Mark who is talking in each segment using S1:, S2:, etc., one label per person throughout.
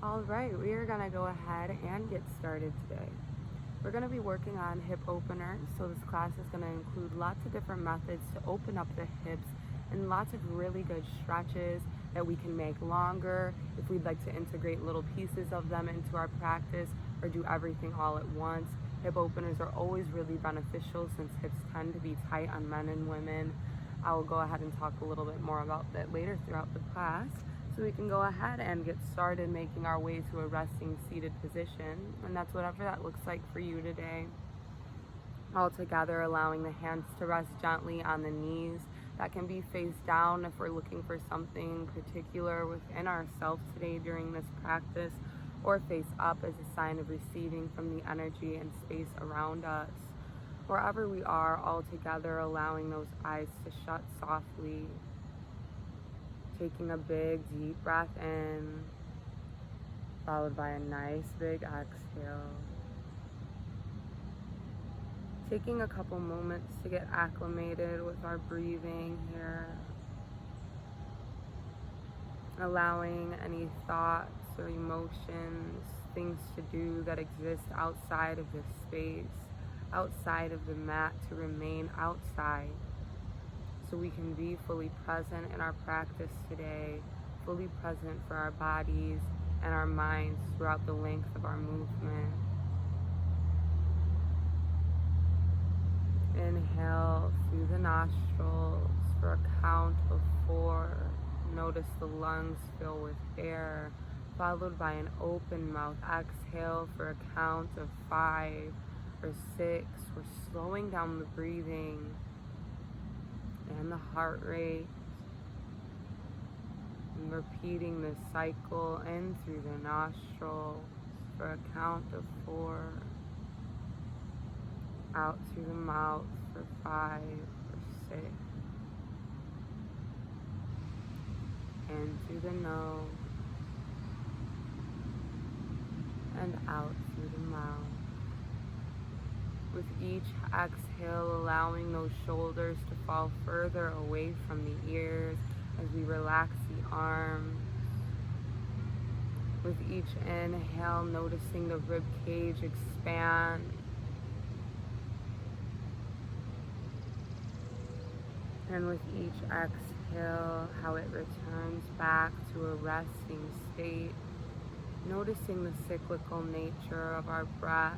S1: All right, we are going to go ahead and get started today. We're going to be working on hip openers. So this class is going to include lots of different methods to open up the hips and lots of really good stretches that we can make longer if we'd like to integrate little pieces of them into our practice or do everything all at once. Hip openers are always really beneficial since hips tend to be tight on men and women. I will go ahead and talk a little bit more about that later throughout the class. So we can go ahead and get started making our way to a resting seated position. And that's whatever that looks like for you today. All together, allowing the hands to rest gently on the knees. That can be face down if we're looking for something particular within ourselves today during this practice, or face up as a sign of receiving from the energy and space around us. Wherever we are, all together, allowing those eyes to shut softly. Taking a big, deep breath in, followed by a nice, big exhale. Taking a couple moments to get acclimated with our breathing here. Allowing any thoughts or emotions, things to do that exist outside of this space, outside of the mat, to remain outside. So we can be fully present in our practice today, fully present for our bodies and our minds throughout the length of our movement. Inhale through the nostrils for a count of 4. Notice the lungs fill with air, followed by an open mouth exhale for a count of 5 or 6. We're slowing down the breathing and the heart rate, and repeating this cycle in through the nostrils for a count of 4, out through the mouth for 5 or 6, in through the nose and out through the mouth. With each exhale, allowing those shoulders to fall further away from the ears as we relax the arms. With each inhale, noticing the rib cage expand. And with each exhale, how it returns back to a resting state. Noticing the cyclical nature of our breath.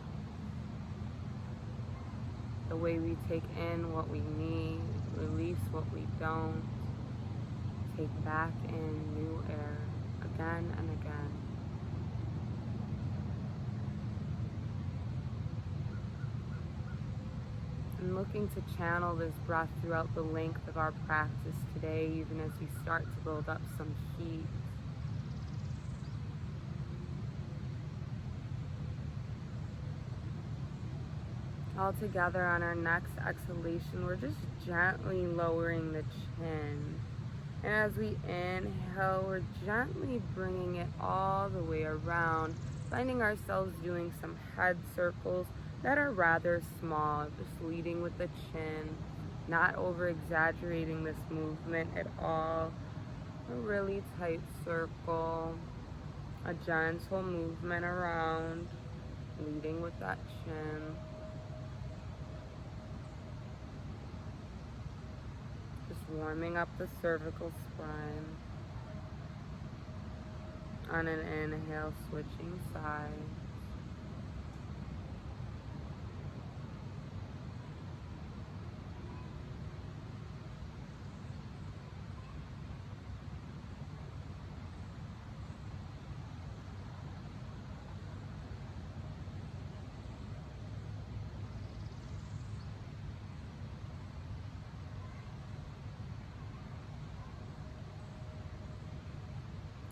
S1: The way we take in what we need, release what we don't, take back in new air again and again. And looking to channel this breath throughout the length of our practice today, even as we start to build up some heat. All together on our next exhalation, we're just gently lowering the chin. And as we inhale, we're gently bringing it all the way around, finding ourselves doing some head circles that are rather small, just leading with the chin, not over-exaggerating this movement at all. A really tight circle, a gentle movement around, leading with that chin. Just warming up the cervical spine. On an inhale, switching sides.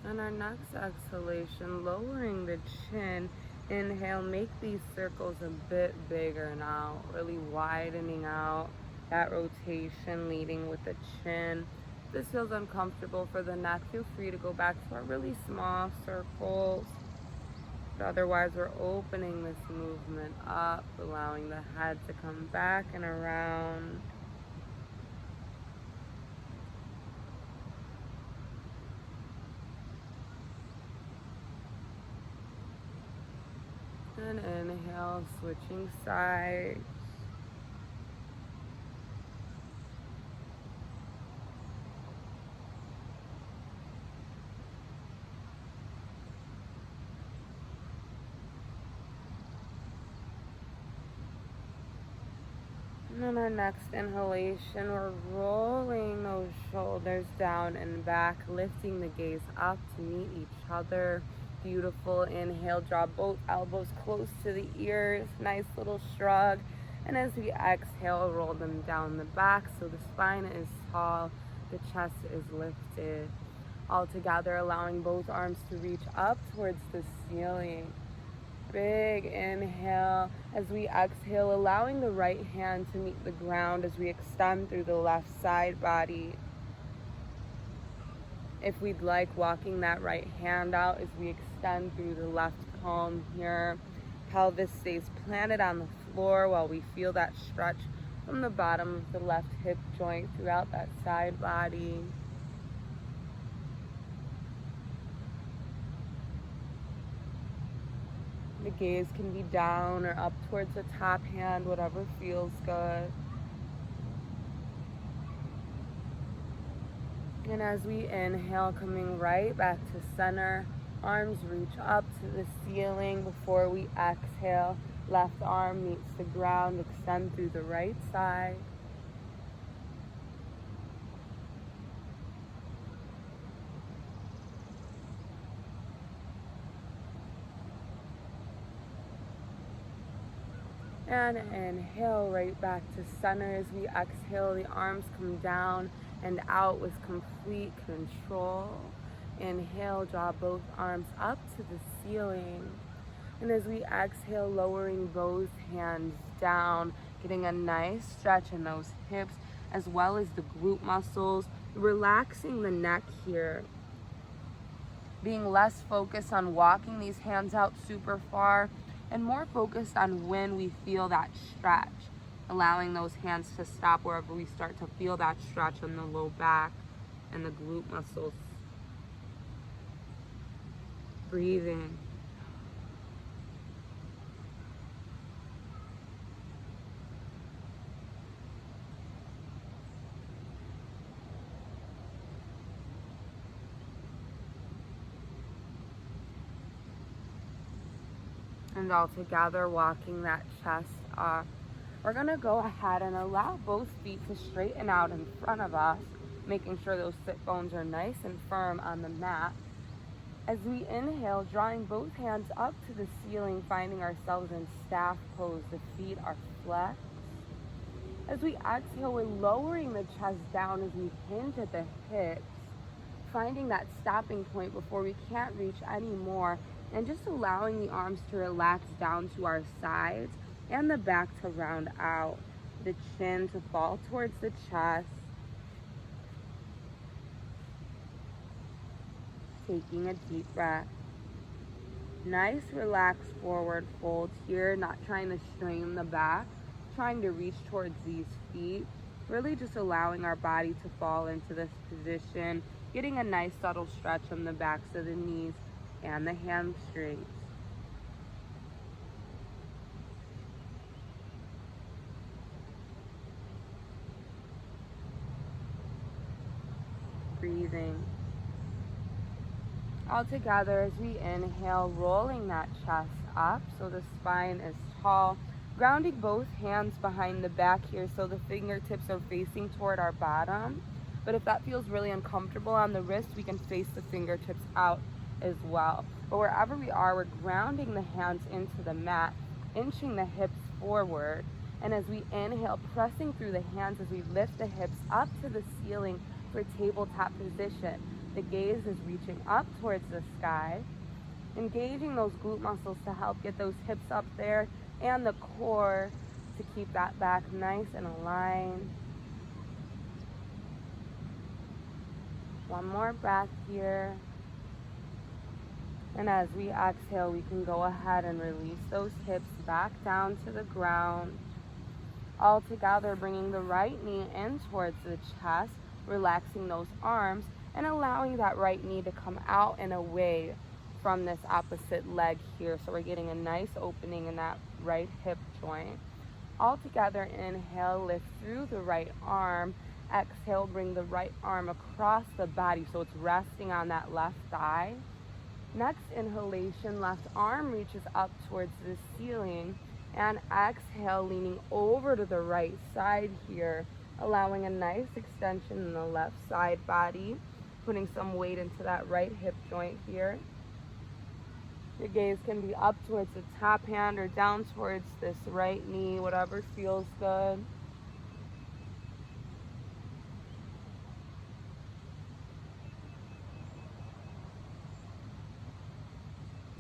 S1: On our next exhalation, lowering the chin. Inhale, make these circles a bit bigger now, really widening out that rotation, leading with the chin. If this feels uncomfortable for the neck, feel free to go back to our really small circles. But otherwise, we're opening this movement up, allowing the head to come back and around. And inhale, switching sides. And on our next inhalation, we're rolling those shoulders down and back, lifting the gaze up to meet each other. Beautiful. Inhale, draw both elbows close to the ears. Nice little shrug. And as we exhale, roll them down the back so the spine is tall, the chest is lifted. All together, allowing both arms to reach up towards the ceiling. Big inhale. As we exhale, allowing the right hand to meet the ground as we extend through the left side body. If we'd like, walking that right hand out as we extend through the left palm here. Pelvis stays planted on the floor while we feel that stretch from the bottom of the left hip joint throughout that side body. The gaze can be down or up towards the top hand, whatever feels good. And as we inhale, coming right back to center, arms reach up to the ceiling before we exhale. Left arm meets the ground, extend through the right side. And inhale right back to center. As we exhale, the arms come down and out with complete control. Inhale, draw both arms up to the ceiling. And as we exhale, lowering both hands down, getting a nice stretch in those hips as well as the glute muscles, relaxing the neck here. Being less focused on walking these hands out super far and more focused on when we feel that stretch, allowing those hands to stop wherever we start to feel that stretch in the low back and the glute muscles. Breathing. And all together, walking that chest up. We're gonna go ahead and allow both feet to straighten out in front of us, making sure those sit bones are nice and firm on the mat. As we inhale, drawing both hands up to the ceiling, finding ourselves in staff pose. The feet are flexed. As we exhale, we're lowering the chest down as we hinge at the hips, finding that stopping point before we can't reach anymore, and just allowing the arms to relax down to our sides and the back to round out, the chin to fall towards the chest. Taking a deep breath. Nice relaxed forward fold here, not trying to strain the back, trying to reach towards these feet, really just allowing our body to fall into this position, getting a nice subtle stretch from the backs of the knees and the hamstrings. Breathing. All together as we inhale, rolling that chest up so the spine is tall, grounding both hands behind the back here so the fingertips are facing toward our bottom. But if that feels really uncomfortable on the wrist, we can face the fingertips out as well. But wherever we are, we're grounding the hands into the mat, inching the hips forward. And as we inhale, pressing through the hands as we lift the hips up to the ceiling for tabletop position. The gaze is reaching up towards the sky, engaging those glute muscles to help get those hips up there and the core to keep that back nice and aligned. One more breath here. And as we exhale, we can go ahead and release those hips back down to the ground. All together, bringing the right knee in towards the chest, relaxing those arms, and allowing that right knee to come out and away from this opposite leg here. So we're getting a nice opening in that right hip joint. All together, inhale, lift through the right arm. Exhale, bring the right arm across the body so it's resting on that left thigh. Next inhalation, left arm reaches up towards the ceiling. And exhale, leaning over to the right side here, allowing a nice extension in the left side body, putting some weight into that right hip joint here. Your gaze can be up towards the top hand or down towards this right knee, whatever feels good.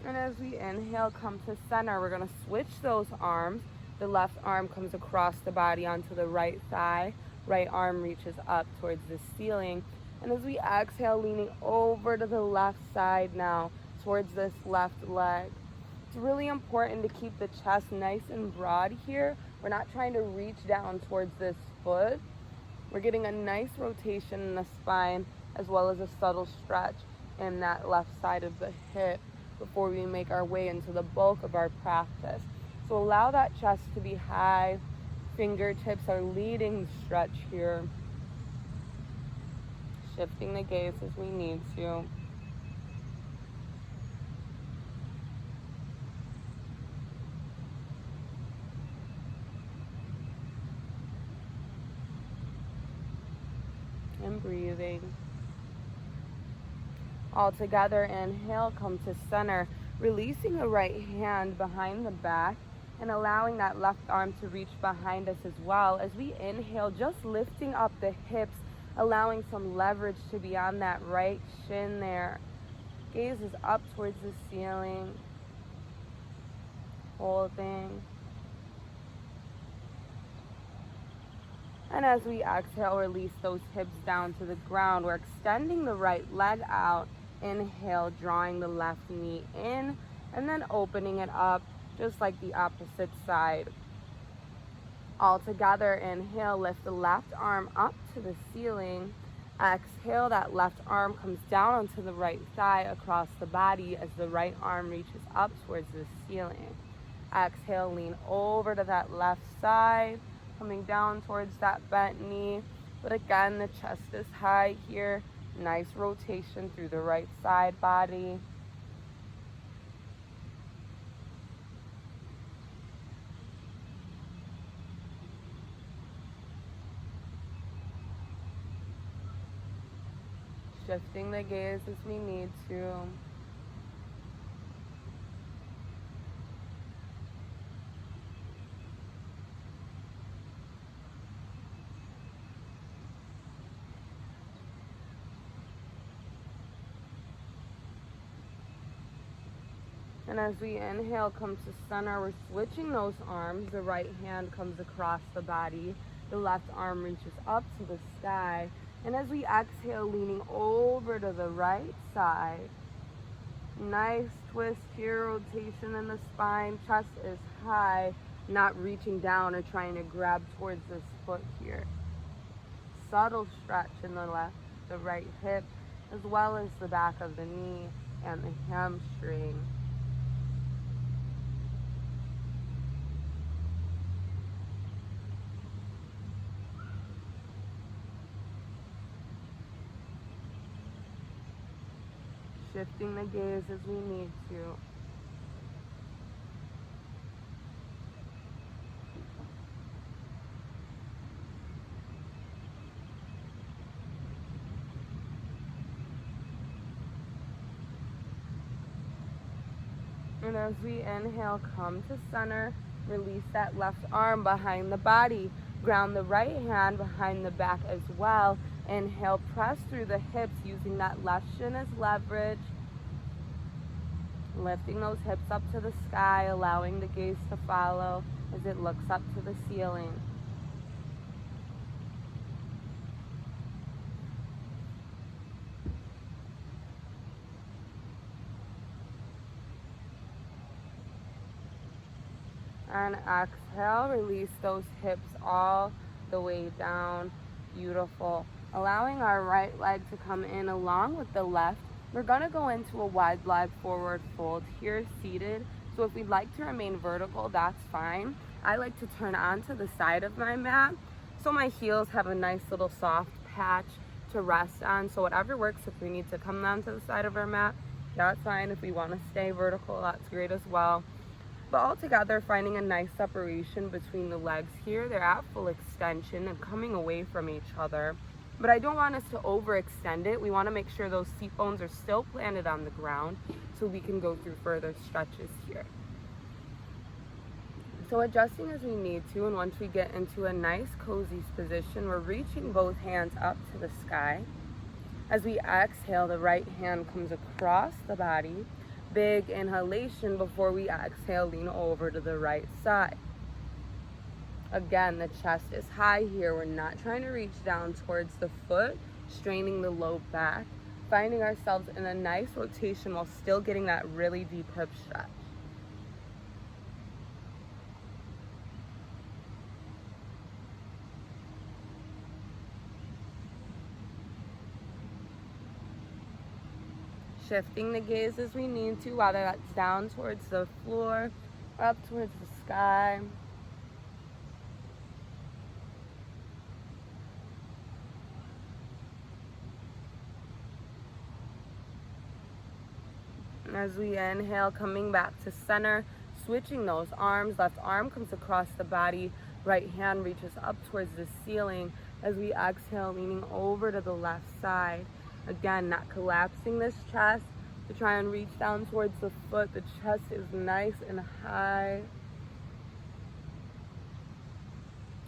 S1: And as we inhale, come to center. We're going to switch those arms. The left arm comes across the body onto the right thigh. Right arm reaches up towards the ceiling. And as we exhale, leaning over to the left side now, towards this left leg. It's really important to keep the chest nice and broad here. We're not trying to reach down towards this foot. We're getting a nice rotation in the spine as well as a subtle stretch in that left side of the hip before we make our way into the bulk of our practice. So allow that chest to be high. Fingertips are leading the stretch here. Shifting the gaze as we need to. And breathing. All together, inhale, come to center, releasing the right hand behind the back and allowing that left arm to reach behind us as well. As we inhale, just lifting up the hips, allowing some leverage to be on that right shin there. Gaze is up towards the ceiling. Holding. And as we exhale, release those hips down to the ground. We're extending the right leg out. Inhale, drawing the left knee in, and then opening it up, just like the opposite side. All together, inhale, lift the left arm up to the ceiling. Exhale, that left arm comes down onto the right thigh across the body as the right arm reaches up towards the ceiling. Exhale, lean over to that left side, coming down towards that bent knee. But again, the chest is high here. Nice rotation through the right side body. Shifting the gaze as we need to. And as we inhale, come to center, we're switching those arms. The right hand comes across the body. The left arm reaches up to the sky. And as we exhale, leaning over to the right side. Nice twist here, rotation in the spine. Chest is high, not reaching down or trying to grab towards this foot here. Subtle stretch in the right hip, as well as the back of the knee and the hamstring. Shifting the gaze as we need to. And as we inhale, come to center, release that left arm behind the body. Ground the right hand behind the back as well. Inhale, press through the hips using that left shin as leverage. Lifting those hips up to the sky, allowing the gaze to follow as it looks up to the ceiling. And exhale, release those hips all the way down. Beautiful. Allowing our right leg to come in along with the left, We're gonna go into a wide leg forward fold here, seated. So if we'd like to remain vertical, that's fine. I like to turn onto the side of my mat so my heels have a nice little soft patch to rest on. So whatever works, if we need to come down to the side of our mat, that's fine. If we want to stay vertical, that's great as well. But altogether, finding a nice separation between the legs here. They're at full extension and coming away from each other. But I don't want us to overextend it. We want to make sure those seat bones are still planted on the ground so we can go through further stretches here. So adjusting as we need to, and once we get into a nice cozy position, we're reaching both hands up to the sky. As we exhale, the right hand comes across the body. Big inhalation before we exhale, lean over to the right side. Again, the chest is high here. We're not trying to reach down towards the foot, straining the low back, finding ourselves in a nice rotation while still getting that really deep hip stretch. Shifting the gaze as we need to, whether that's down towards the floor, up towards the sky. And as we inhale, coming back to center, switching those arms. Left arm comes across the body, right hand reaches up towards the ceiling. As we exhale, leaning over to the left side. Again, not collapsing this chest to try and reach down towards the foot. The chest is nice and high.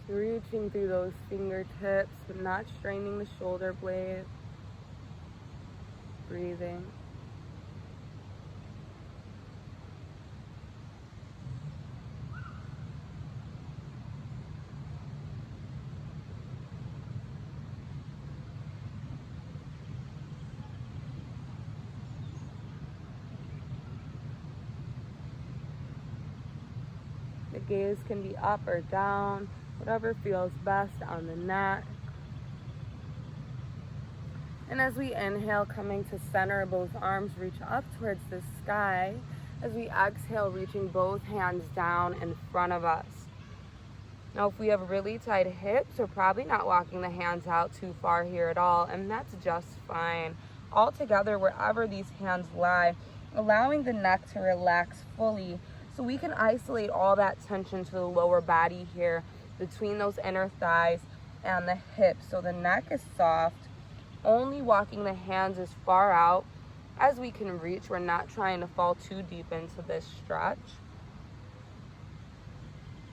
S1: Reaching through those fingertips, but not straining the shoulder blade. Breathing. The gaze can be up or down, whatever feels best on the neck. And as we inhale, coming to center, both arms reach up towards the sky. As we exhale, reaching both hands down in front of us. Now, if we have really tight hips, we're probably not walking the hands out too far here at all, and that's just fine. Altogether, wherever these hands lie, allowing the neck to relax fully, so we can isolate all that tension to the lower body here between those inner thighs and the hips. So the neck is soft, only walking the hands as far out as we can reach. We're not trying to fall too deep into this stretch.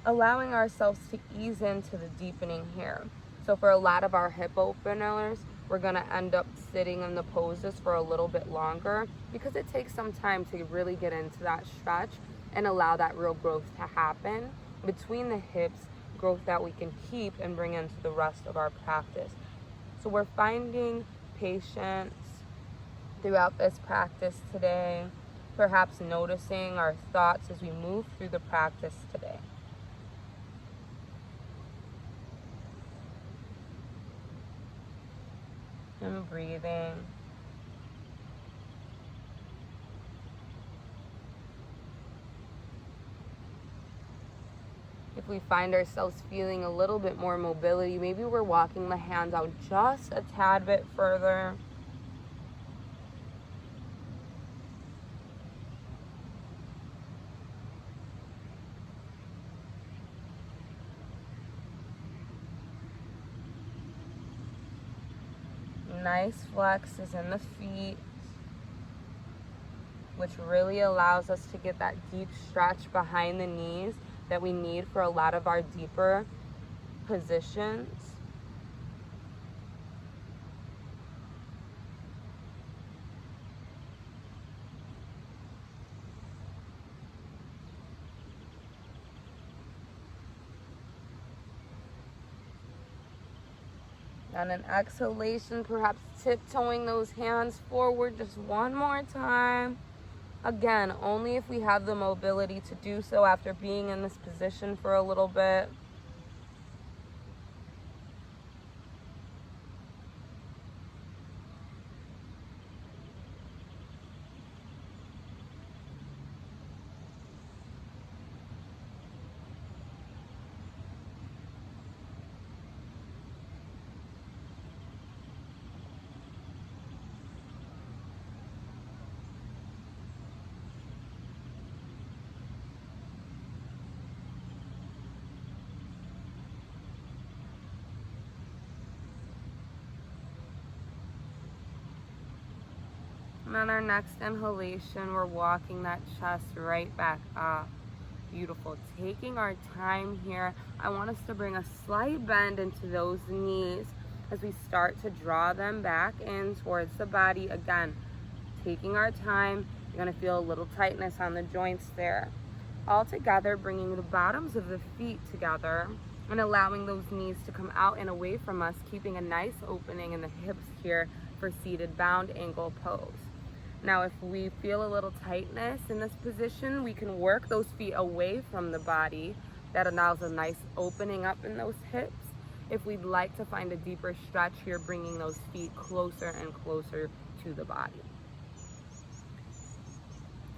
S1: Allowing ourselves to ease into the deepening here. So for a lot of our hip openers, we're gonna end up sitting in the poses for a little bit longer because it takes some time to really get into that stretch and allow that real growth to happen between the hips, growth that we can keep and bring into the rest of our practice. So we're finding patience throughout this practice today, perhaps noticing our thoughts as we move through the practice today. And breathing. If we find ourselves feeling a little bit more mobility, maybe we're walking the hands out just a tad bit further. Nice flexes in the feet, which really allows us to get that deep stretch behind the knees that we need for a lot of our deeper positions. On an exhalation, perhaps tiptoeing those hands forward just one more time. Again, only if we have the mobility to do so after being in this position for a little bit. And on our next inhalation, we're walking that chest right back up. Beautiful. Taking our time here, I want us to bring a slight bend into those knees as we start to draw them back in towards the body. Again, taking our time. You're going to feel a little tightness on the joints there. All together, bringing the bottoms of the feet together and allowing those knees to come out and away from us, keeping a nice opening in the hips here for seated bound angle pose. Now, if we feel a little tightness in this position, we can work those feet away from the body. That allows a nice opening up in those hips. If we'd like to find a deeper stretch here, bringing those feet closer and closer to the body.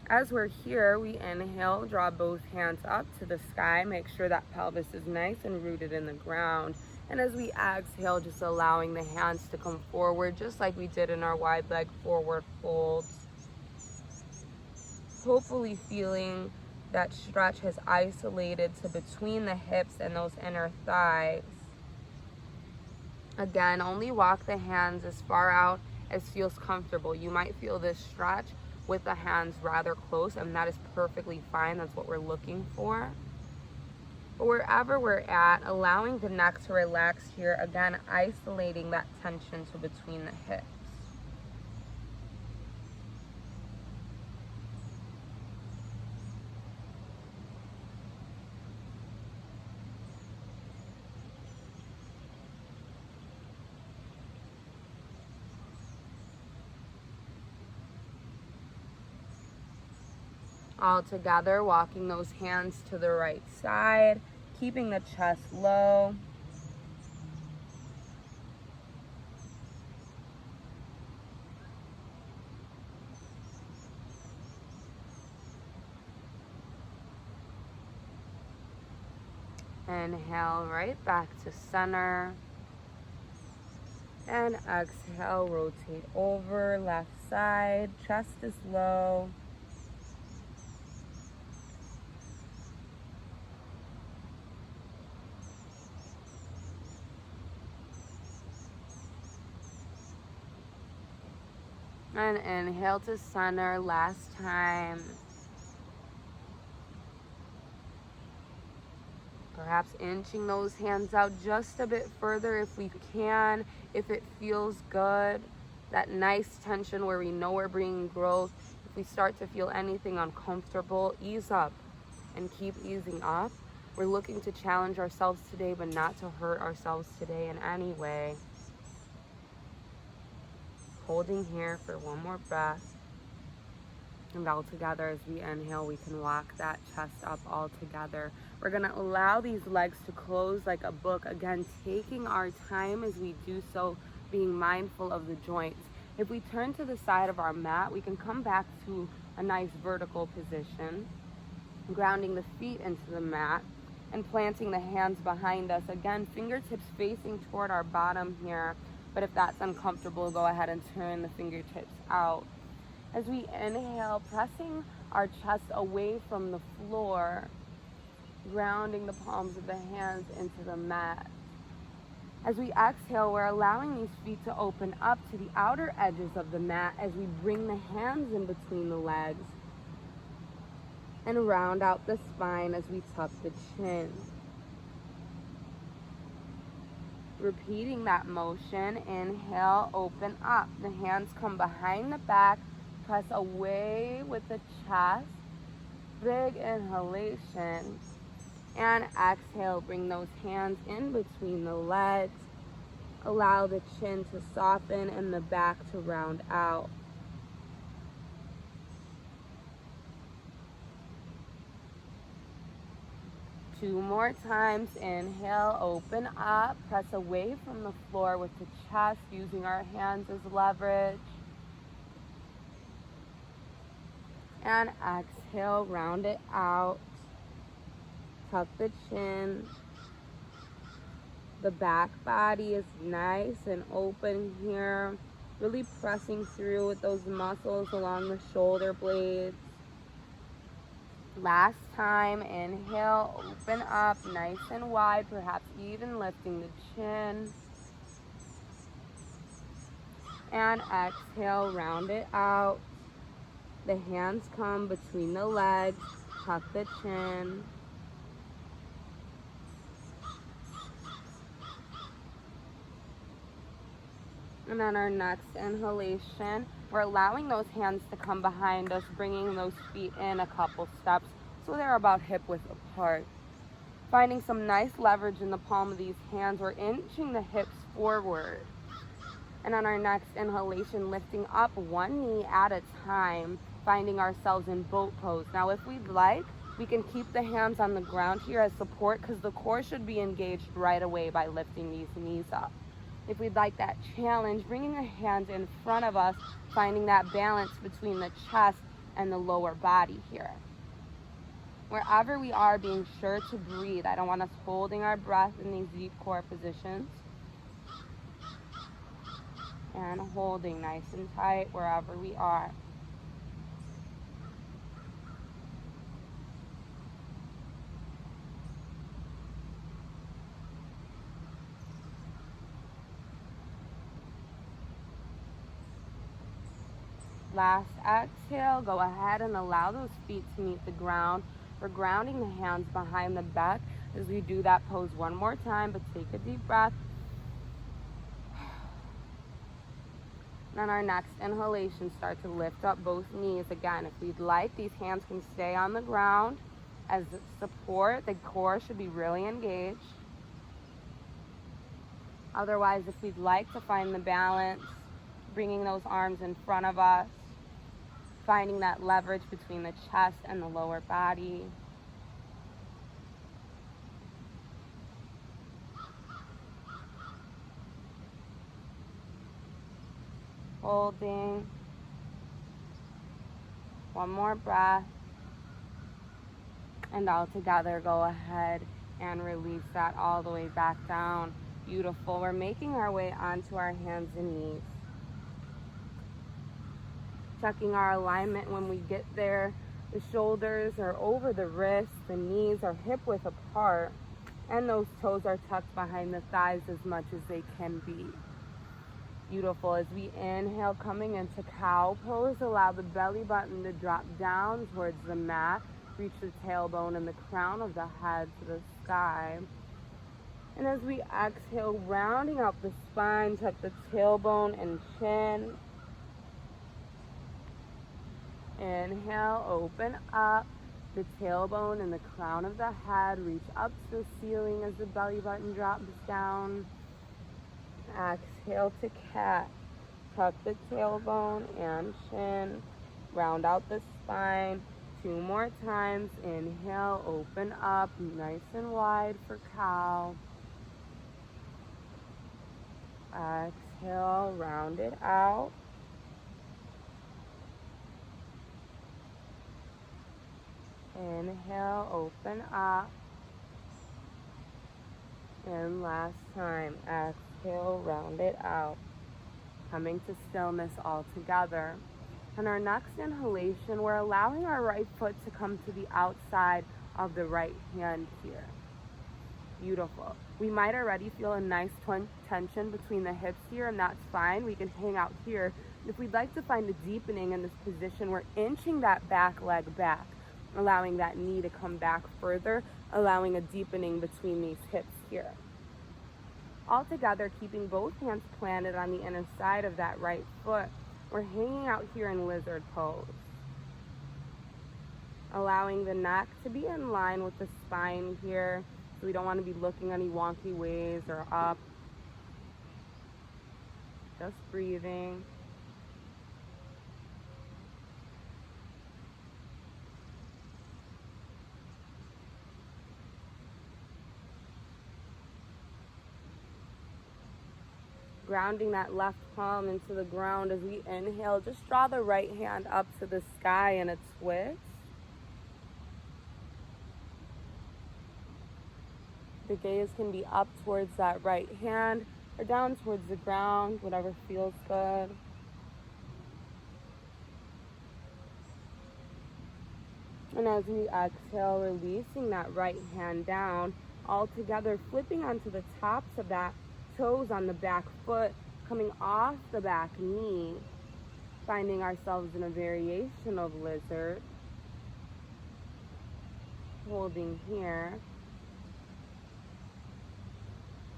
S1: As we're here, we inhale, draw both hands up to the sky. Make sure that pelvis is nice and rooted in the ground. And as we exhale, just allowing the hands to come forward, just like we did in our wide leg forward fold. Hopefully feeling that stretch has isolated to between the hips and those inner thighs. Again, only walk the hands as far out as feels comfortable. You might feel this stretch with the hands rather close, and that is perfectly fine. That's what we're looking for. But wherever we're at, allowing the neck to relax here, again, isolating that tension to between the hips. All together, walking those hands to the right side, keeping the chest low. Inhale right back to center. And exhale, rotate over, left side, chest is low. And inhale to center, last time. Perhaps inching those hands out just a bit further if we can, if it feels good. That nice tension where we know we're bringing growth. If we start to feel anything uncomfortable, ease up and keep easing up. We're looking to challenge ourselves today, but not to hurt ourselves today in any way. Holding here for one more breath. And all together, as we inhale, we can walk that chest up all together. We're gonna allow these legs to close like a book. Again, taking our time as we do so, being mindful of the joints. If we turn to the side of our mat, we can come back to a nice vertical position, grounding the feet into the mat and planting the hands behind us. Again, fingertips facing toward our bottom here. But if that's uncomfortable, go ahead and turn the fingertips out. As we inhale, pressing our chest away from the floor, grounding the palms of the hands into the mat. As we exhale, we're allowing these feet to open up to the outer edges of the mat as we bring the hands in between the legs and round out the spine as we tuck the chin. Repeating that motion, inhale, open up. The hands come behind the back, press away with the chest. Big inhalation. And exhale, bring those hands in between the legs. Allow the chin to soften and the back to round out. Two more times. Inhale, open up, press away from the floor with the chest, using our hands as leverage. And exhale, round it out. Tuck the chin. The back body is nice and open here. Really pressing through with those muscles along the shoulder blades. Last time, inhale, open up, nice and wide, perhaps even lifting the chin. And exhale, round it out. The hands come between the legs, tuck the chin. And on our next inhalation, we're allowing those hands to come behind us, bringing those feet in a couple steps so they're about hip width apart. Finding some nice leverage in the palm of these hands, we're inching the hips forward. And on our next inhalation, lifting up one knee at a time, finding ourselves in boat pose. Now, if we'd like, we can keep the hands on the ground here as support because the core should be engaged right away by lifting these knees up. If we'd like that challenge, bringing the hands in front of us, finding that balance between the chest and the lower body here. Wherever we are, being sure to breathe. I don't want us holding our breath in these deep core positions. And holding nice and tight wherever we are. Last exhale, go ahead and allow those feet to meet the ground. We're grounding the hands behind the back as we do that pose one more time, but take a deep breath. And on our next inhalation, start to lift up both knees. Again, if we'd like, these hands can stay on the ground as support. The core should be really engaged. Otherwise, if we'd like to find the balance, bringing those arms in front of us, finding that leverage between the chest and the lower body. Holding. One more breath. And all together, go ahead and release that all the way back down. Beautiful. We're making our way onto our hands and knees. Checking our alignment when we get there. The shoulders are over the wrists, the knees are hip width apart, and those toes are tucked behind the thighs as much as they can be. Beautiful. As we inhale, coming into cow pose, allow the belly button to drop down towards the mat. Reach the tailbone and the crown of the head to the sky. And as we exhale, rounding out the spine, tuck the tailbone and chin. Inhale, open up the tailbone and the crown of the head. Reach up to the ceiling as the belly button drops down. Exhale to cat. Tuck the tailbone and chin. Round out the spine. 2 more times. Inhale, open up, nice and wide for cow. Exhale, round it out. Inhale, open up. And last time, exhale, round it out. Coming to stillness all together. On our next inhalation, we're allowing our right foot to come to the outside of the right hand here. Beautiful. We might already feel a nice tension between the hips here, and that's fine. We can hang out here. If we'd like to find a deepening in this position, we're inching that back leg back, allowing that knee to come back further, allowing a deepening between these hips here. All together, keeping both hands planted on the inner side of that right foot. We're hanging out here in lizard pose. Allowing the neck to be in line with the spine here. So we don't want to be looking any wonky ways or up. Just breathing. Grounding that left palm into the ground as we inhale. Just draw the right hand up to the sky in a twist. The gaze can be up towards that right hand or down towards the ground, whatever feels good. And as we exhale, releasing that right hand down, all together, flipping onto the tops of that toes on the back foot, coming off the back knee, finding ourselves in a variation of lizard, holding here,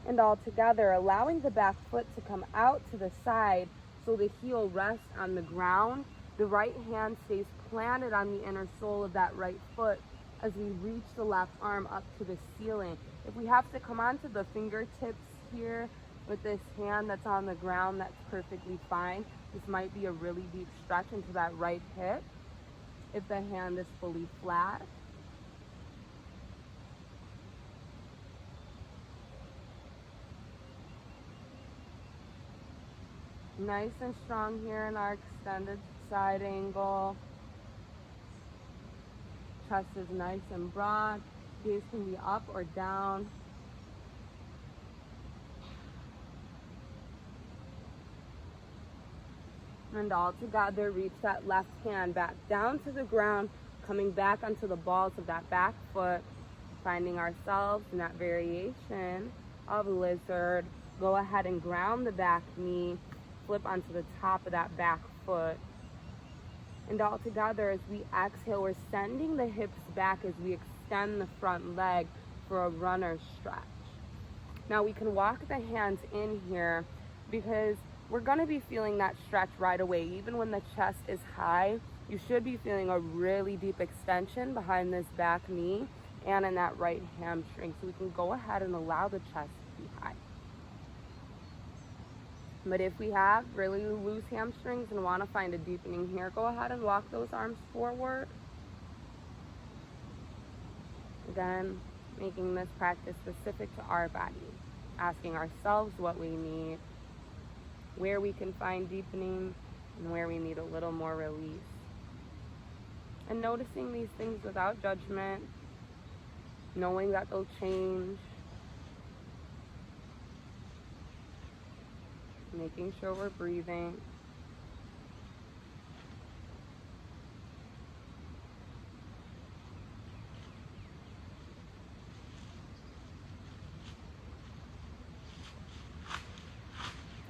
S1: and all together allowing the back foot to come out to the side so the heel rests on the ground. The right hand stays planted on the inner sole of that right foot as we reach the left arm up to the ceiling. If we have to come onto the fingertips here with this hand that's on the ground, that's perfectly fine. This might be a really deep stretch into that right hip if the hand is fully flat. Nice and strong here in our extended side angle. Chest is nice and broad. Gaze can be up or down. And all together, reach that left hand back down to the ground, coming back onto the balls of that back foot, finding ourselves in that variation of lizard. Go ahead and ground the back knee, flip onto the top of that back foot. And all together, as we exhale, we're sending the hips back as we extend the front leg for a runner stretch. Now we can walk the hands in here because we're going to be feeling that stretch right away. Even when the chest is high, you should be feeling a really deep extension behind this back knee and in that right hamstring. So we can go ahead and allow the chest to be high. But if we have really loose hamstrings and want to find a deepening here, go ahead and walk those arms forward. Again, making this practice specific to our body, asking ourselves what we need, where we can find deepening, and where we need a little more release. And noticing these things without judgment, knowing that they'll change, making sure we're breathing.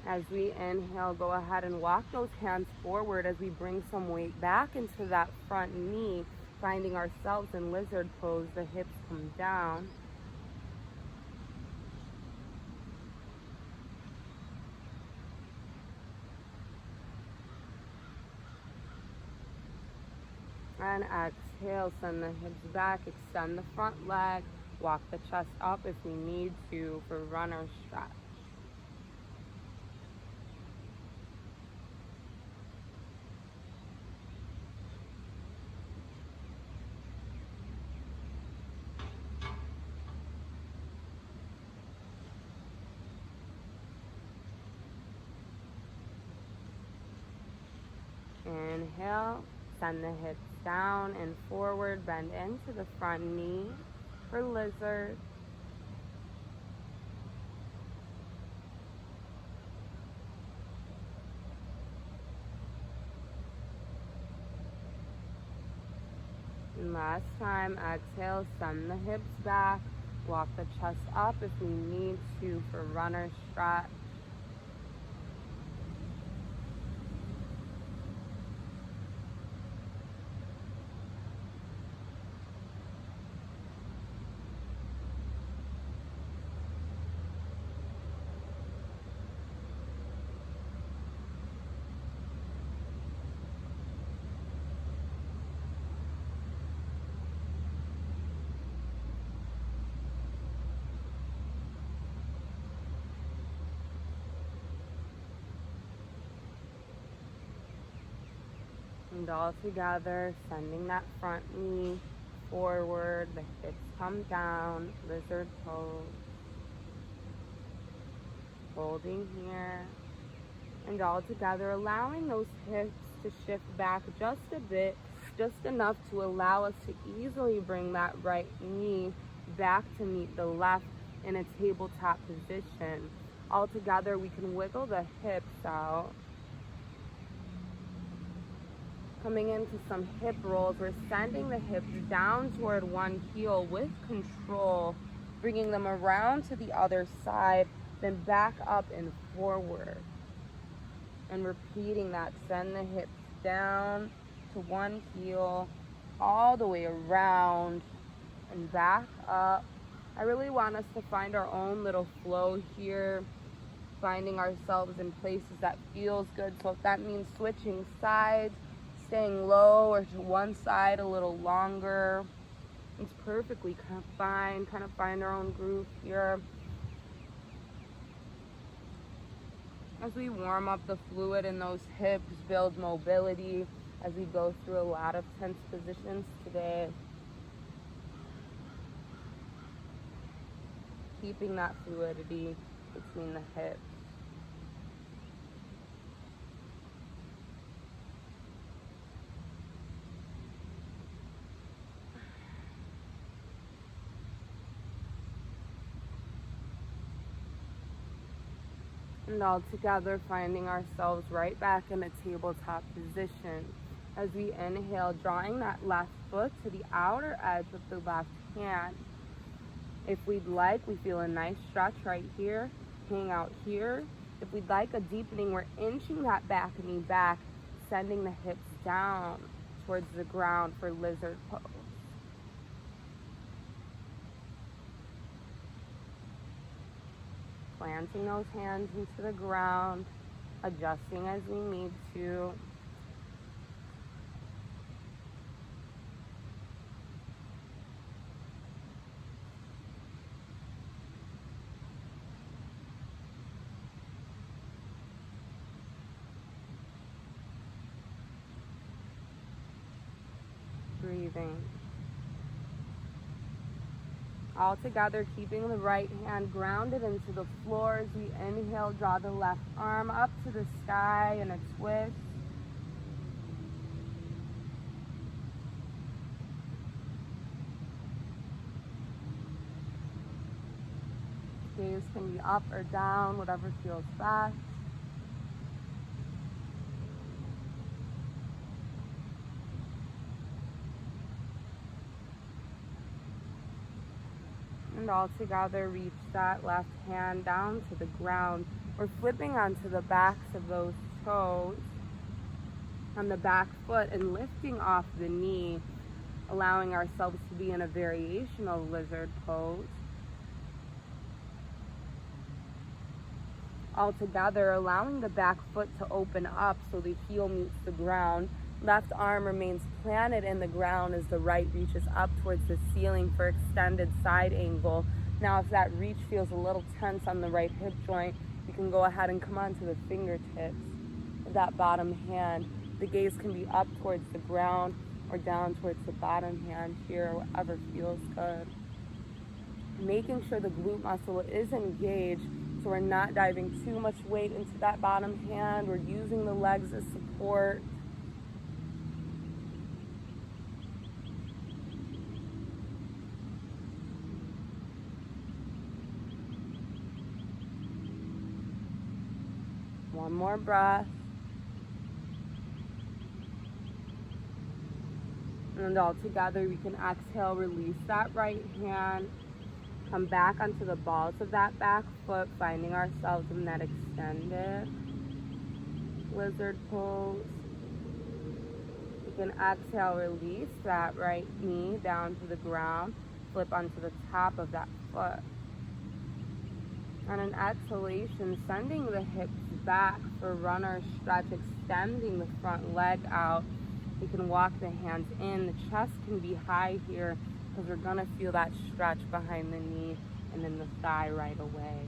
S1: As we inhale, go ahead and walk those hands forward as we bring some weight back into that front knee, finding ourselves in lizard pose. The hips come down. And exhale, send the hips back, extend the front leg, walk the chest up if we need to for runner stretch. Inhale, send the hips down and forward, bend into the front knee for lizard. And last time, exhale, send the hips back, walk the chest up if we need to for runner stretch. And all together, sending that front knee forward, the hips come down, lizard pose. Holding here. And all together, allowing those hips to shift back just a bit, just enough to allow us to easily bring that right knee back to meet the left in a tabletop position. All together, we can wiggle the hips out. Coming into some hip rolls, we're sending the hips down toward one heel with control, bringing them around to the other side, then back up and forward. And repeating that, send the hips down to one heel, all the way around and back up. I really want us to find our own little flow here, finding ourselves in places that feels good. So if that means switching sides, staying low or to one side a little longer, it's perfectly fine. Kind of find our own groove here. As we warm up the fluid in those hips, build mobility as we go through a lot of tense positions today. Keeping that fluidity between the hips. And all together, finding ourselves right back in a tabletop position. As we inhale, drawing that left foot to the outer edge with the left hand. If we'd like, we feel a nice stretch right here, hang out here. If we'd like a deepening, we're inching that back knee back, sending the hips down towards the ground for lizard pose. Planting those hands into the ground, adjusting as we need to. Breathing. All together, keeping the right hand grounded into the floor. As we inhale, draw the left arm up to the sky in a twist. Gaze can be up or down, whatever feels best. And all together, reach that left hand down to the ground. We're flipping onto the backs of those toes on the back foot and lifting off the knee, allowing ourselves to be in a variational lizard pose. All together, allowing the back foot to open up so the heel meets the ground. Left arm remains planted in the ground as the right reaches up towards the ceiling for extended side angle. Now, if that reach feels a little tense on the right hip joint, you can go ahead and come onto the fingertips of that bottom hand. The gaze can be up towards the ground or down towards the bottom hand here, whatever feels good. Making sure the glute muscle is engaged, so we're not diving too much weight into that bottom hand. We're using the legs as support. One more breath. And all together, we can exhale, release that right hand. Come back onto the balls of that back foot, finding ourselves in that extended lizard pose. We can exhale, release that right knee down to the ground, flip onto the top of that foot. On an exhalation, sending the hips back for runner stretch, extending the front leg out. We can walk the hands in. The chest can be high here because we're going to feel that stretch behind the knee and then the thigh right away.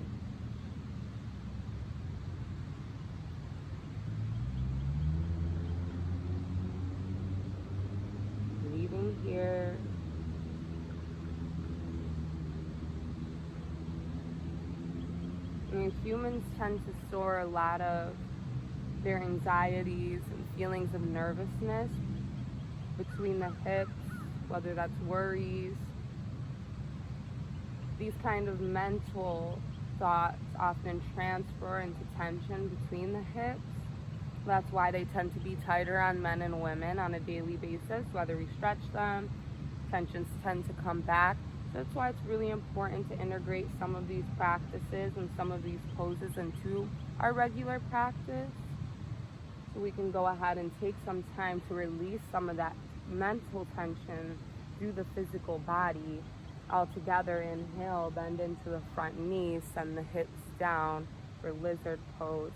S1: Breathing here. I mean, humans tend to store a lot of their anxieties and feelings of nervousness between the hips, whether that's worries. These kind of mental thoughts often transfer into tension between the hips. That's why they tend to be tighter on men and women on a daily basis. Whether we stretch them, tensions tend to come back. So that's why it's really important to integrate some of these practices and some of these poses into our regular practice. So we can go ahead and take some time to release some of that mental tension through the physical body. All together, inhale, bend into the front knees, send the hips down for lizard pose.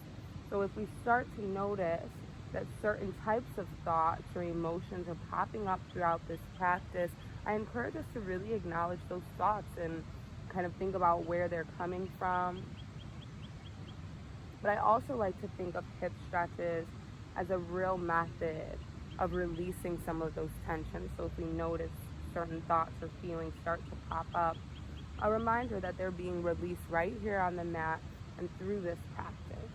S1: So if we start to notice that certain types of thoughts or emotions are popping up throughout this practice, I encourage us to really acknowledge those thoughts and kind of think about where they're coming from. But I also like to think of hip stretches as a real method of releasing some of those tensions. So if we notice certain thoughts or feelings start to pop up, a reminder that they're being released right here on the mat and through this practice.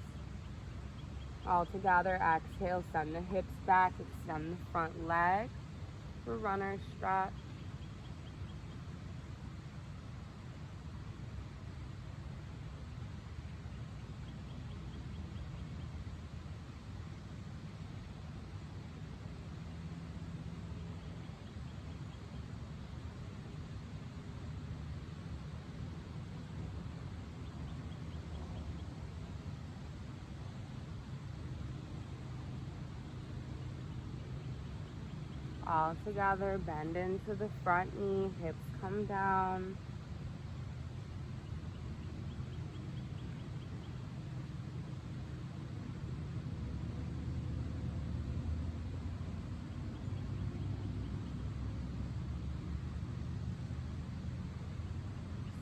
S1: All together, exhale, send the hips back, extend the front leg for runner stretch. All together, bend into the front knee, hips come down.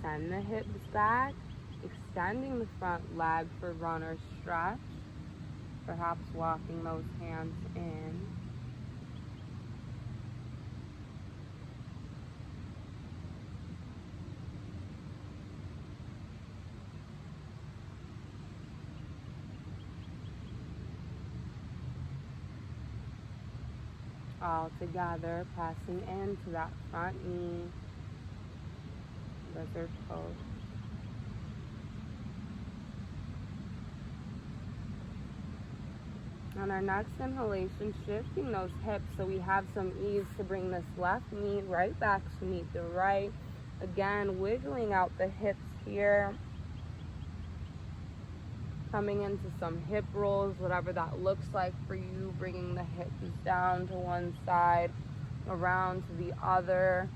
S1: Send the hips back, extending the front leg for runner stretch, perhaps walking those hands in. All together, passing into that front knee, lizard pose. On our next inhalation, shifting those hips so we have some ease to bring this left knee right back to meet the right. Again, wiggling out the hips here. Coming into some hip rolls, whatever that looks like for you, bringing the hips down to one side, around to the other.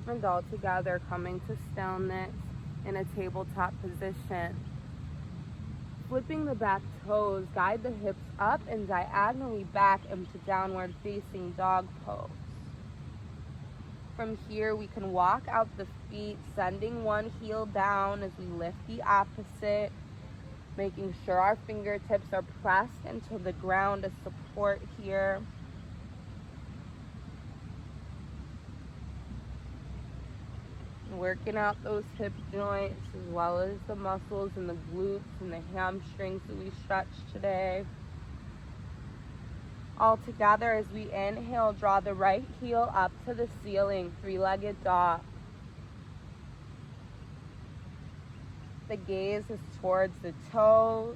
S1: And all together, coming to stillness in a tabletop position. Flipping the back toes, guide the hips up and diagonally back into downward facing dog pose. From here, we can walk out the feet, sending one heel down as we lift the opposite, making sure our fingertips are pressed into the ground as support here. Working out those hip joints as well as the muscles in the glutes and the hamstrings that we stretched today. All together, as we inhale, draw the right heel up to the ceiling, three-legged dog. The gaze is towards the toes.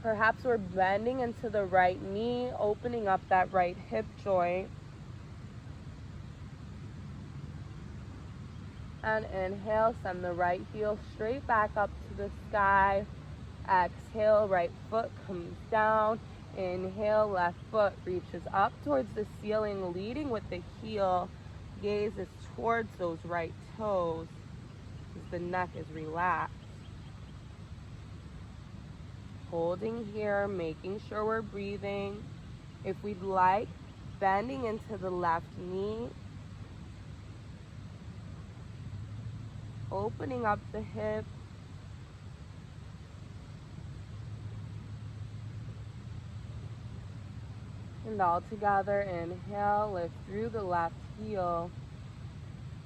S1: Perhaps we're bending into the right knee, opening up that right hip joint. And inhale, send the right heel straight back up to the sky. Exhale, right foot comes down. Inhale, left foot reaches up towards the ceiling, leading with the heel. Gaze is towards those right toes as the neck is relaxed. Holding here, making sure we're breathing. If we'd like, bending into the left knee. Opening up the hip. And all together, inhale, lift through the left heel.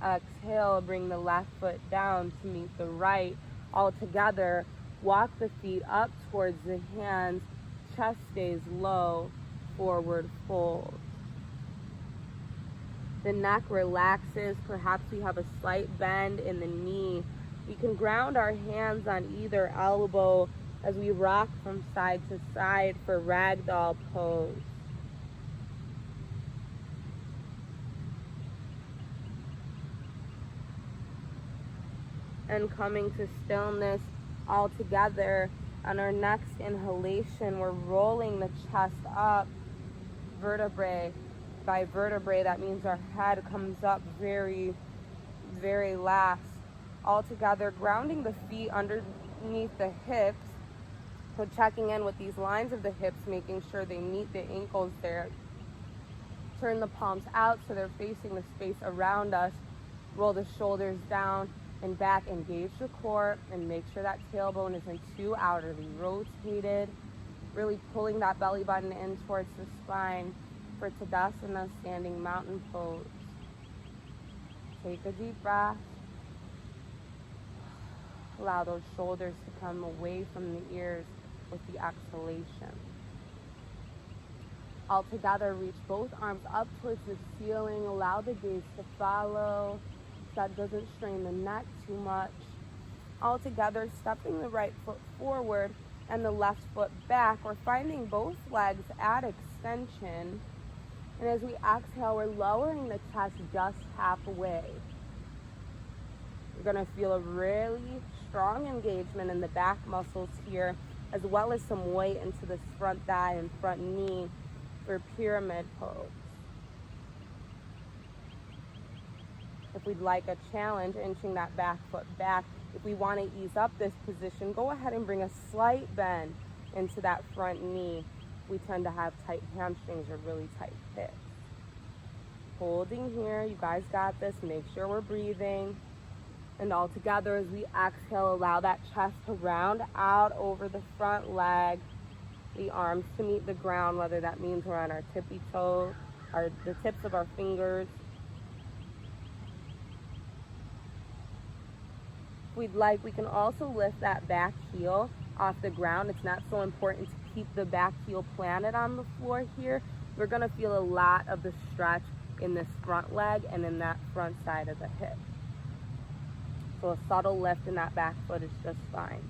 S1: Exhale, bring the left foot down to meet the right. All together, walk the feet up towards the hands. Chest stays low, forward fold. The neck relaxes. Perhaps we have a slight bend in the knee. We can ground our hands on either elbow, as we rock from side to side for ragdoll pose. And coming to stillness all together. On our next inhalation, we're rolling the chest up vertebrae by vertebrae. That means our head comes up very, very last. All together, grounding the feet underneath the hips. So checking in with these lines of the hips, making sure they meet the ankles there. Turn the palms out so they're facing the space around us. Roll the shoulders down and back, engage the core, and make sure that tailbone isn't too outerly rotated. Really pulling that belly button in towards the spine for Tadasana, standing mountain pose. Take a deep breath. Allow those shoulders to come away from the ears with the exhalation. All together, reach both arms up towards the ceiling. Allow the gaze to follow. That doesn't strain the neck too much. All together, stepping the right foot forward and the left foot back. We're finding both legs at extension. And as we exhale, we're lowering the chest just halfway. You're going to feel a really strong engagement in the back muscles here, as well as some weight into this front thigh and front knee for pyramid pose. If we'd like a challenge, inching that back foot back. If we want to ease up this position, go ahead and bring a slight bend into that front knee. We tend to have tight hamstrings or really tight hips. Holding here, you guys got this. Make sure we're breathing. And all together, as we exhale, allow that chest to round out over the front leg. The arms to meet the ground, whether that means we're on our tippy toes, or the tips of our fingers. If we'd like, we can also lift that back heel off the ground. It's not so important to keep the back heel planted on the floor here. We're going to feel a lot of the stretch in this front leg and in that front side of the hip. So a subtle lift in that back foot is just fine.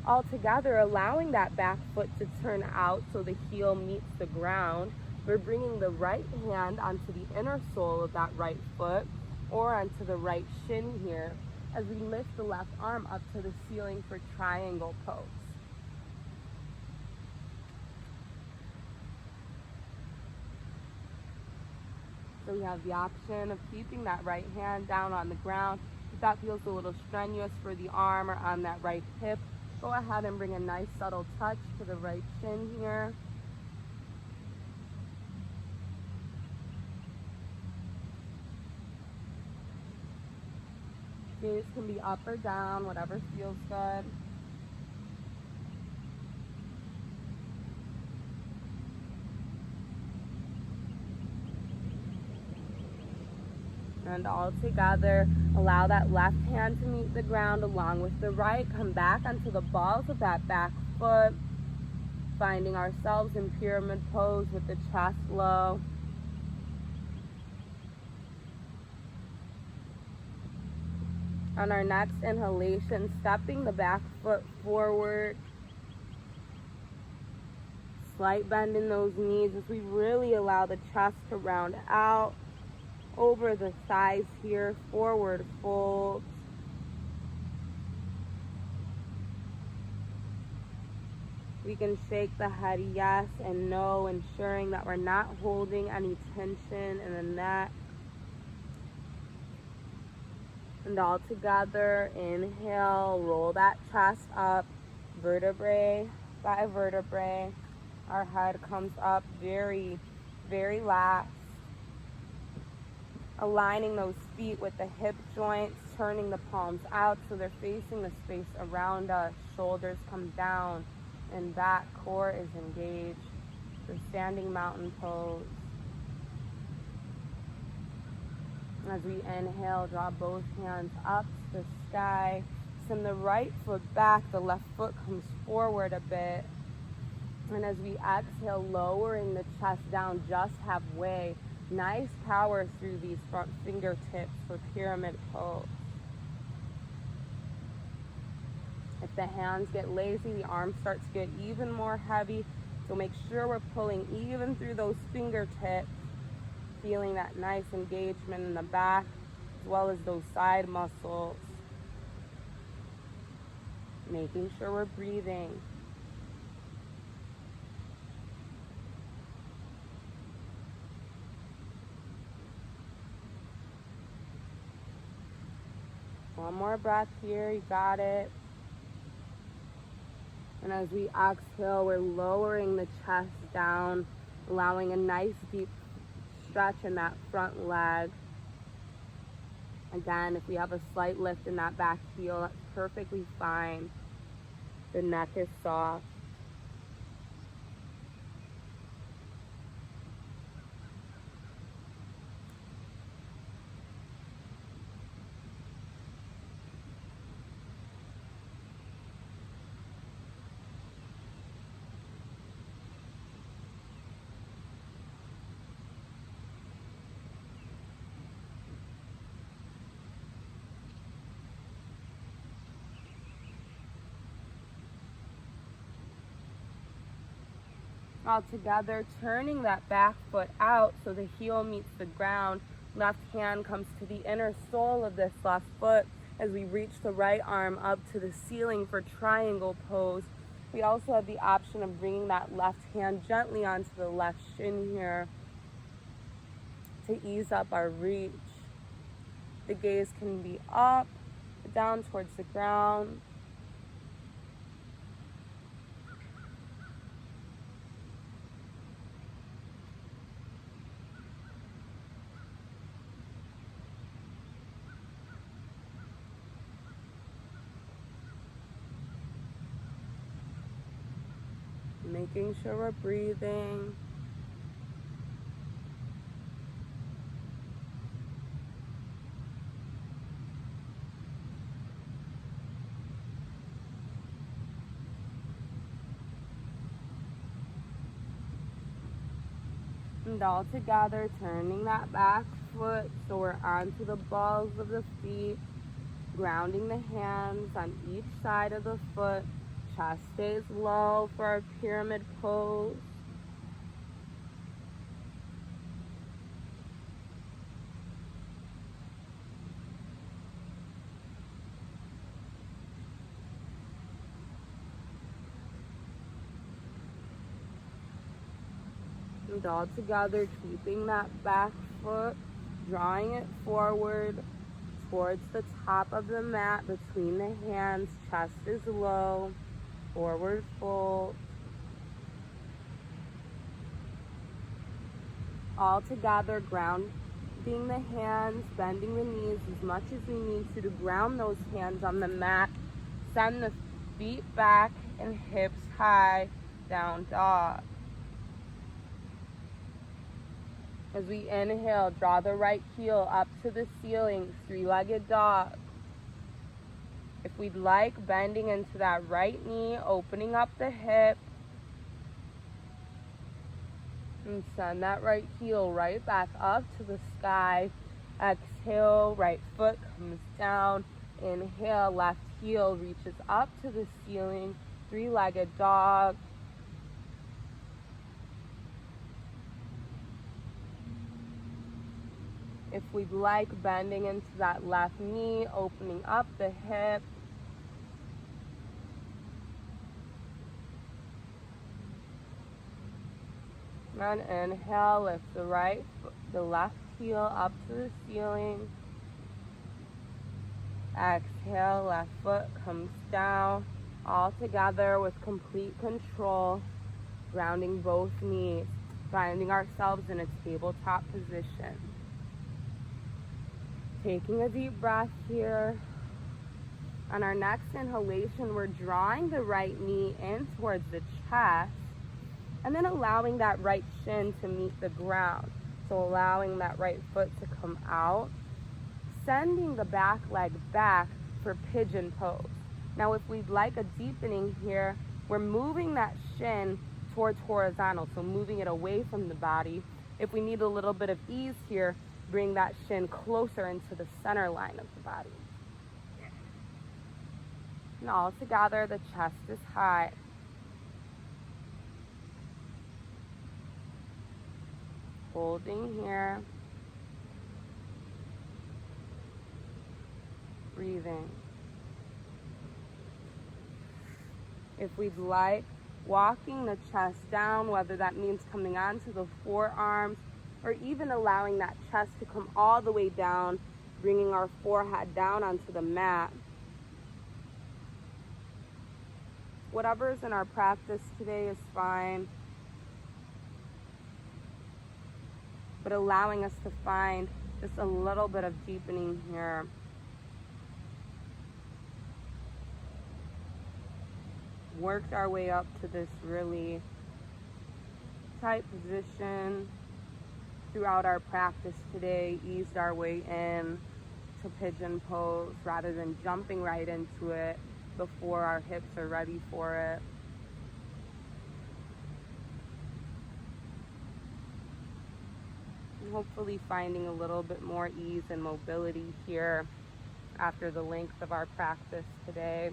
S1: All together, allowing that back foot to turn out so the heel meets the ground. We're bringing the right hand onto the inner sole of that right foot or onto the right shin here as we lift the left arm up to the ceiling for triangle pose. So we have the option of keeping that right hand down on the ground. If that feels a little strenuous for the arm or on that right hip, go ahead and bring a nice subtle touch to the right shin here. Gaze can be up or down, whatever feels good. And all together, allow that left hand to meet the ground along with the right. Come back onto the balls of that back foot, finding ourselves in pyramid pose with the chest low. On our next inhalation, stepping the back foot forward. Slight bend in those knees as we really allow the chest to round out. Over the thighs here, forward fold. We can shake the head yes and no, ensuring that we're not holding any tension in the neck. And all together, inhale, roll that chest up, vertebrae by vertebrae. Our head comes up very, very last. Aligning those feet with the hip joints, turning the palms out so they're facing the space around us. Shoulders come down and back, core is engaged. The standing mountain pose. As we inhale, draw both hands up to the sky. Send the right foot back, the left foot comes forward a bit. And as we exhale, lowering the chest down just halfway. Nice power through these front fingertips for pyramid pose. If the hands get lazy, the arms start to get even more heavy. So make sure we're pulling even through those fingertips, feeling that nice engagement in the back, as well as those side muscles. Making sure we're breathing. One more breath here, you got it. And as we exhale, we're lowering the chest down, allowing a nice deep stretch in that front leg. Again, if we have a slight lift in that back heel, that's perfectly fine. The neck is soft. All together, turning that back foot out so the heel meets the ground. Left hand comes to the inner sole of this left foot as we reach the right arm up to the ceiling for triangle pose. We also have the option of bringing that left hand gently onto the left shin here to ease up our reach. The gaze can be up, down towards the ground. Making sure we're breathing. And all together, turning that back foot so we're onto the balls of the feet, grounding the hands on each side of the foot. Chest stays low for our pyramid pose. And all together, keeping that back foot, drawing it forward towards the top of the mat between the hands. Chest is low. Forward fold. All together, grounding the hands, bending the knees as much as we need to ground those hands on the mat. Send the feet back and hips high, down dog. As we inhale, draw the right heel up to the ceiling, three-legged dog. If we'd like, bending into that right knee, opening up the hip. And send that right heel right back up to the sky. Exhale, right foot comes down. Inhale, left heel reaches up to the ceiling, three-legged dog. If we'd like, bending into that left knee, opening up the hip. And inhale, lift the left heel up to the ceiling. Exhale, left foot comes down. All together with complete control, grounding both knees, finding ourselves in a tabletop position. Taking a deep breath here. On our next inhalation, we're drawing the right knee in towards the chest, and then allowing that right shin to meet the ground. So allowing that right foot to come out, sending the back leg back for pigeon pose. Now if we'd like a deepening here, we're moving that shin towards horizontal, so moving it away from the body. If we need a little bit of ease here, bring that shin closer into the center line of the body. And all together, the chest is high. Holding here. Breathing. If we'd like, walking the chest down, whether that means coming onto the forearms or even allowing that chest to come all the way down, bringing our forehead down onto the mat. Whatever is in our practice today is fine, but allowing us to find just a little bit of deepening here. Worked our way up to this really tight position throughout our practice today, eased our way in to pigeon pose rather than jumping right into it before our hips are ready for it. And hopefully finding a little bit more ease and mobility here after the length of our practice today.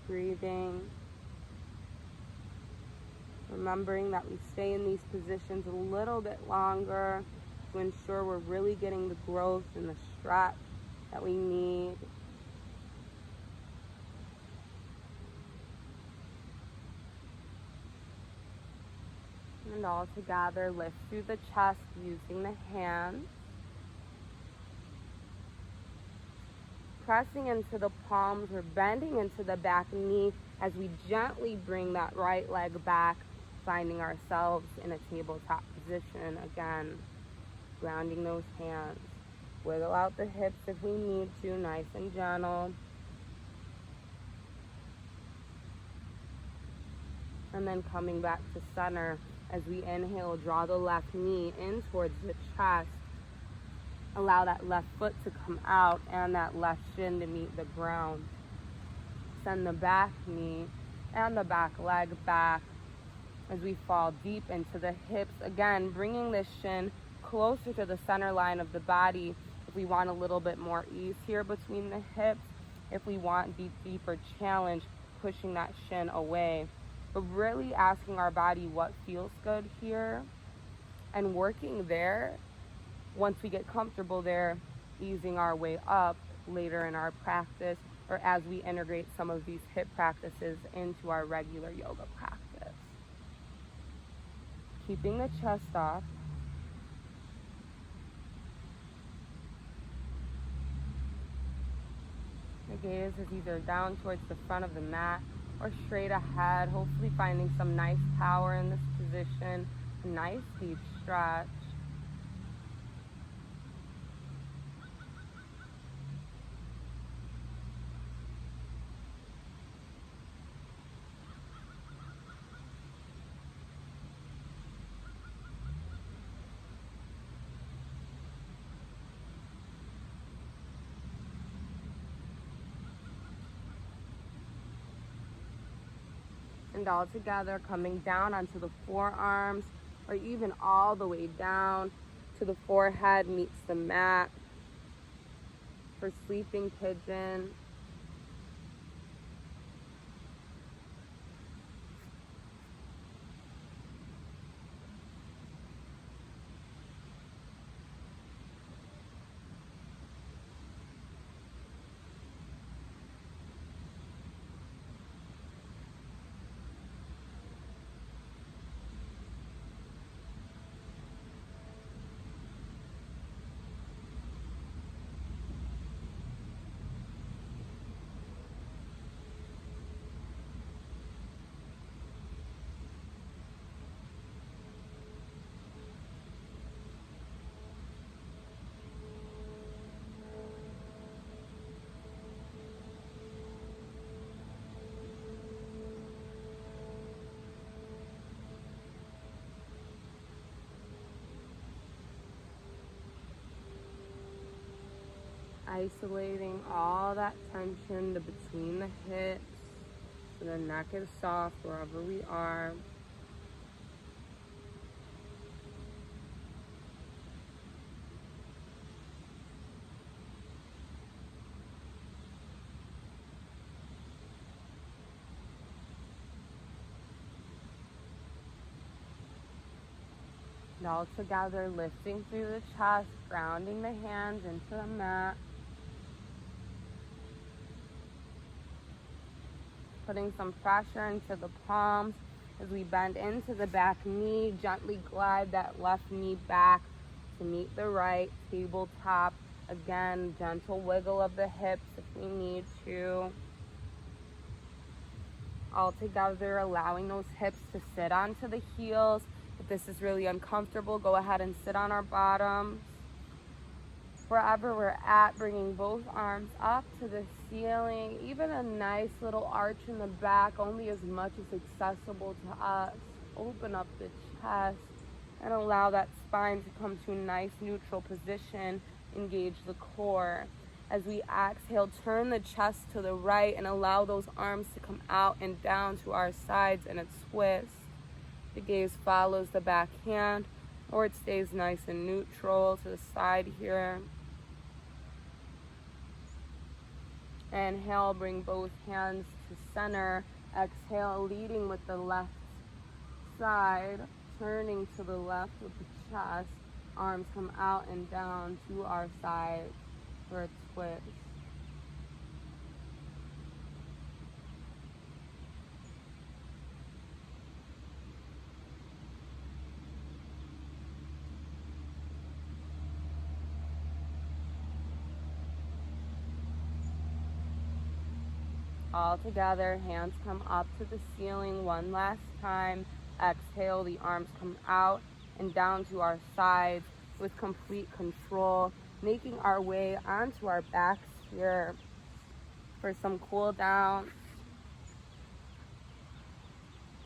S1: Breathing, remembering that we stay in these positions a little bit longer to ensure we're really getting the growth and the stretch that we need. And all together, lift through the chest using the hands. Pressing into the palms, we're bending into the back knee as we gently bring that right leg back, finding ourselves in a tabletop position again. Grounding those hands. Wiggle out the hips if we need to, nice and gentle. And then coming back to center as we inhale, draw the left knee in towards the chest. Allow that left foot to come out and that left shin to meet the ground. Send the back knee and the back leg back as we fall deep into the hips. Again, bringing this shin closer to the center line of the body if we want a little bit more ease here between the hips. If we want deeper challenge, pushing that shin away. But really asking our body what feels good here and working there. Once we get comfortable there, easing our way up later in our practice or as we integrate some of these hip practices into our regular yoga practice. Keeping the chest off. The gaze is either down towards the front of the mat or straight ahead, hopefully finding some nice power in this position, a nice deep stretch. And all together, coming down onto the forearms or even all the way down to the forehead meets the mat for sleeping pigeon. isolating all that tension between the hips so the neck is soft wherever we are. And all together, lifting through the chest, grounding the hands into the mat. Putting some pressure into the palms as we bend into the back knee. Gently glide that left knee back to meet the right, tabletop. Again, gentle wiggle of the hips if we need to. All together, allowing those hips to sit onto the heels. If this is really uncomfortable, go ahead and sit on our bottoms. Wherever we're at, bringing both arms up to the ceiling, even a nice little arch in the back, only as much as accessible to us. Open up the chest and allow that spine to come to a nice neutral position. Engage the core. As we exhale, turn the chest to the right and allow those arms to come out and down to our sides in a twist. The gaze follows the back hand, or it stays nice and neutral to the side here. Inhale, bring both hands to center. Exhale, leading with the left side, turning to the left with the chest. Arms come out and down to our side for a twist. All together, hands come up to the ceiling one last time. Exhale, the arms come out and down to our sides with complete control, making our way onto our backs here for some cool down.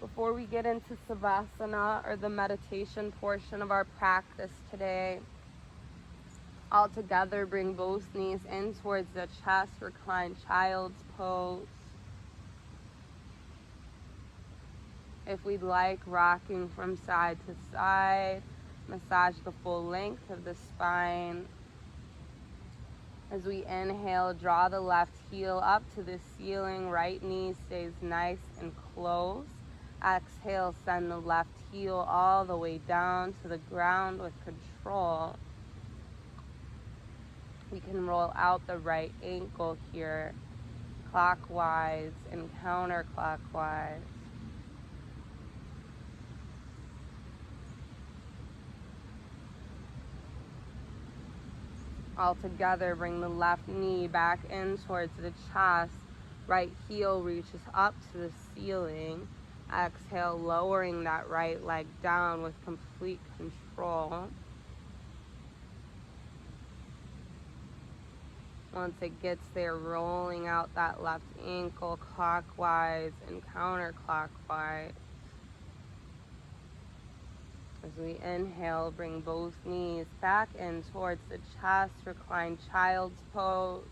S1: Before we get into Savasana, or the meditation portion of our practice today, all together, bring both knees in towards the chest, recline child's pose. If we'd like, rocking from side to side, massage the full length of the spine. As we inhale, draw the left heel up to the ceiling, right knee stays nice and close. Exhale, send the left heel all the way down to the ground with control. We can roll out the right ankle here, clockwise and counterclockwise. All together, bring the left knee back in towards the chest. Right heel reaches up to the ceiling. Exhale, lowering that right leg down with complete control. Once it gets there, rolling out that left ankle clockwise and counterclockwise. As we inhale, bring both knees back in towards the chest, recline child's pose.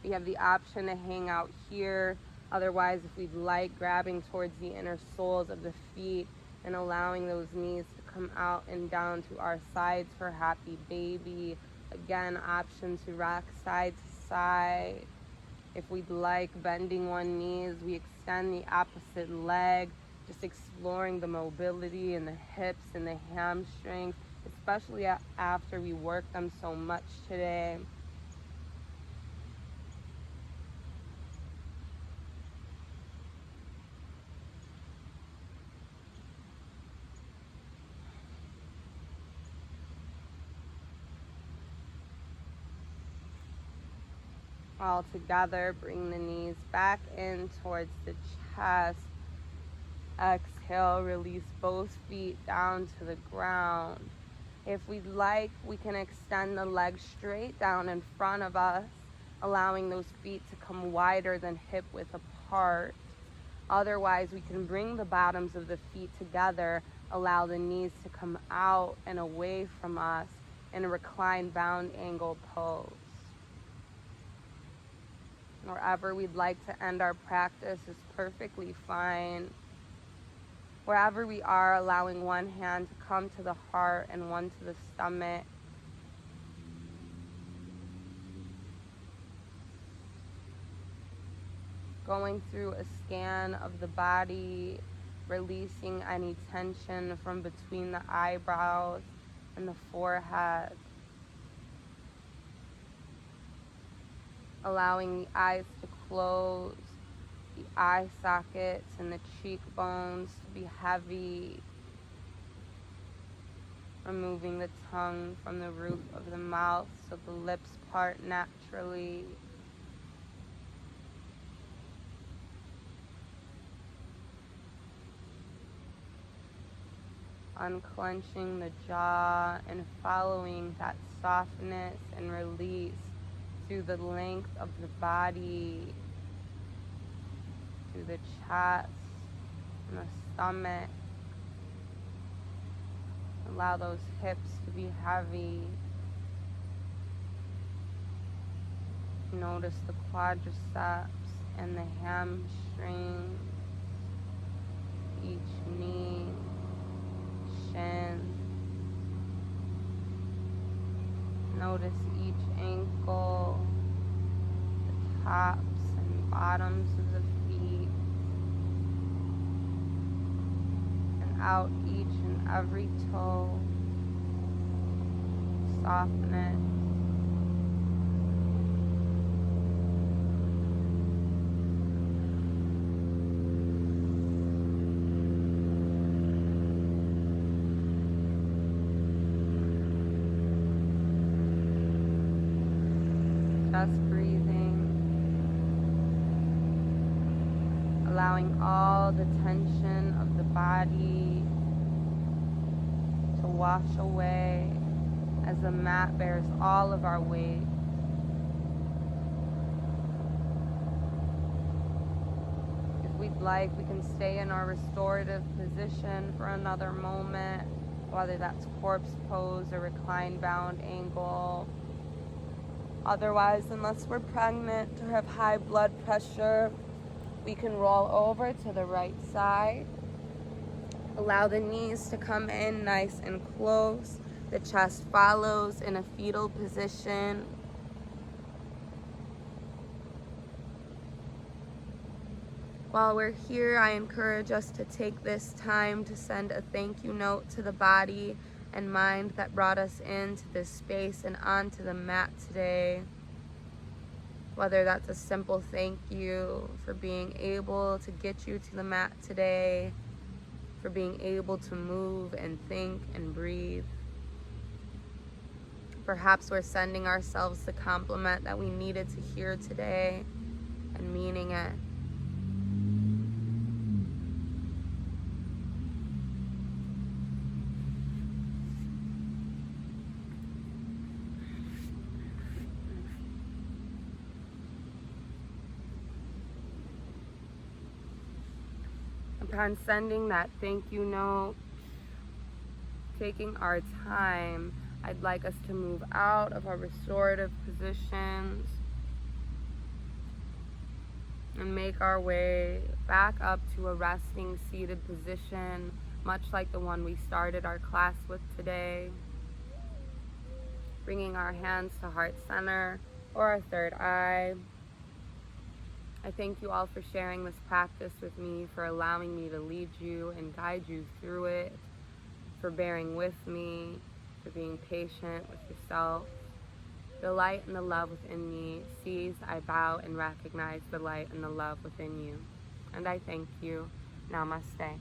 S1: We have the option to hang out here. Otherwise, if we'd like, grabbing towards the inner soles of the feet and allowing those knees to come out and down to our sides for happy baby. Again, option to rock side to side. If we'd like, bending one knee as we extend the opposite leg, just exploring the mobility in the hips and the hamstrings, especially after we work them so much today. All together, bring the knees back in towards the chest. Exhale, release both feet down to the ground. If we'd like, we can extend the legs straight down in front of us, allowing those feet to come wider than hip width apart. Otherwise, we can bring the bottoms of the feet together, allow the knees to come out and away from us in a reclined bound angle pose. Wherever we'd like to end our practice is perfectly fine. Wherever we are, allowing one hand to come to the heart and one to the stomach. Going through a scan of the body, releasing any tension from between the eyebrows and the forehead. Allowing the eyes to close, the eye sockets and the cheekbones to be heavy. Removing the tongue from the roof of the mouth so the lips part naturally. Unclenching the jaw and following that softness and release through the length of the body, through the chest and the stomach. Allow those hips to be heavy. Notice the quadriceps and the hamstrings, each knee, shin. Notice each ankle, the tops and bottoms of the feet, and out each and every toe. Softness. Just breathing, allowing all the tension of the body to wash away as the mat bears all of our weight. If we'd like, we can stay in our restorative position for another moment, whether that's corpse pose or recline bound angle. Otherwise, unless we're pregnant or have high blood pressure, we can roll over to the right side. Allow the knees to come in nice and close. The chest follows in a fetal position. While we're here, I encourage us to take this time to send a thank you note to the body and mind that brought us into this space and onto the mat today. Whether that's a simple thank you for being able to get you to the mat today, for being able to move and think and breathe. Perhaps we're sending ourselves the compliment that we needed to hear today and meaning it. Upon sending that thank you note, taking our time, I'd like us to move out of our restorative positions and make our way back up to a resting seated position, much like the one we started our class with today. Bringing our hands to heart center or our third eye. I thank you all for sharing this practice with me, for allowing me to lead you and guide you through it, for bearing with me, for being patient with yourself. The light and the love within me sees, I bow and recognize the light and the love within you. And I thank you. Namaste.